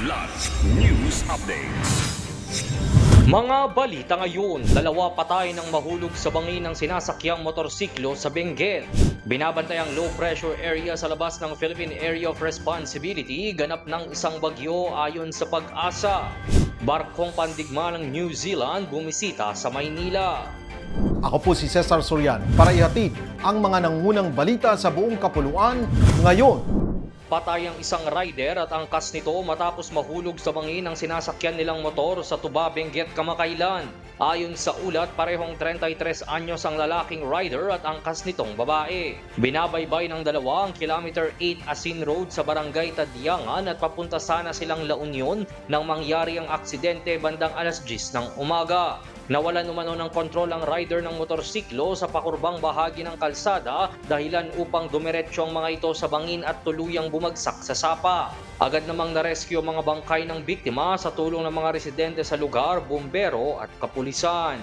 Kidlat News Updates. Mga balita ngayon, 2 patay ng mahulog sa bangin ng sinasakyang motorsiklo sa Benguet. Binabantayang low pressure area sa labas ng Philippine Area of Responsibility, ganap ng isang bagyo ayon sa Pag-asa. Barkong pandigma ng New Zealand bumisita sa Maynila. Ako po si Cesar Sorian para ihatid ang mga nangunang balita sa buong kapuluan ngayon. Patay ang isang rider at angkas nito matapos mahulog sa bangin ng sinasakyan nilang motor sa Tuba, Benguet kamakailan. Ayon sa ulat, parehong 33 anyos ang lalaking rider at angkas nitong babae. Binabaybay ng dalawa ang Kilometer 8 Asin Road sa Barangay Tadyangan at papunta sana silang La Union nang mangyari ang aksidente bandang alas 10 ng umaga. Nawalan umano ng kontrol ang rider ng motorsiklo sa pakurbang bahagi ng kalsada dahilan upang dumiretso ang mga ito sa bangin at tuluyang bumagsak sa sapa. Agad namang narescue ang mga bangkay ng biktima sa tulong ng mga residente sa lugar, bumbero at kapulisan.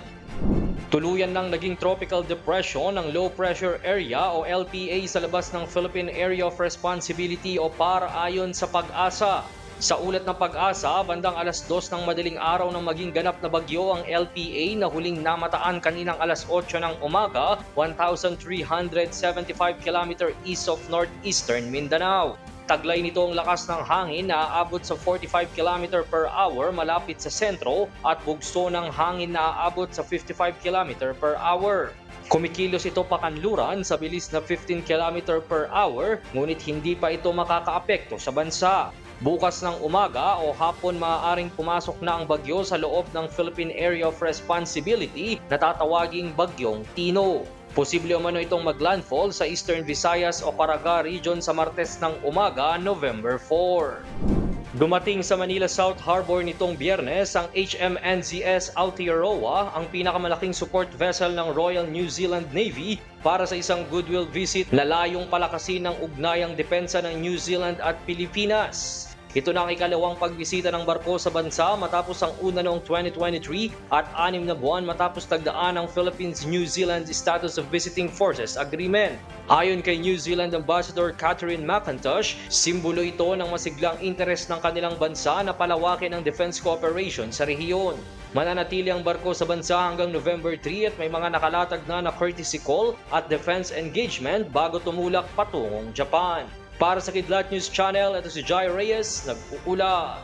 Tuluyan nang naging tropical depression ng low pressure area o LPA sa labas ng Philippine Area of Responsibility o PAR ayon sa Pag-asa. Sa ulat ng Pag-asa, bandang alas 2 ng madaling araw nang maging ganap na bagyo ang LPA na huling namataan kaninang alas 8 ng umaga, 1,375 km east of northeastern Mindanao. Taglay nito ang lakas ng hangin na aabot sa 45 km per hour malapit sa sentro at bugso ng hangin na aabot sa 55 km per hour. Kumikilos ito pakanluran sa bilis na 15 km per hour, ngunit hindi pa ito makakaapekto sa bansa. Bukas ng umaga o hapon maaaring pumasok na ang bagyo sa loob ng Philippine Area of Responsibility na tatawaging Bagyong Tino. Posible umano itong maglandfall sa Eastern Visayas o Caraga region sa Martes ng umaga, November 4. Dumating sa Manila South Harbor nitong Biyernes ang HMNZS Aotearoa, ang pinakamalaking support vessel ng Royal New Zealand Navy para sa isang goodwill visit na layong palakasin ng ugnayang depensa ng New Zealand at Pilipinas. Ito na ang ikalawang pagbisita ng barko sa bansa matapos ang una noong 2023 at 6 na buwan matapos tagdaan ang Philippines-New Zealand Status of Visiting Forces Agreement. Ayon kay New Zealand Ambassador Catherine McIntosh, simbolo ito ng masiglang interes ng kanilang bansa na palawakin ang defense cooperation sa rehiyon. Mananatili ang barko sa bansa hanggang November 3 at may mga nakalatag na courtesy call at defense engagement bago tumulak patungong Japan. Para sa Kidlat News Channel, ito si Jai Reyes, nag-uula.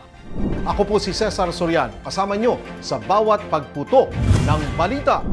Ako po si Cesar Sorian, kasama nyo sa bawat pagputok ng balita.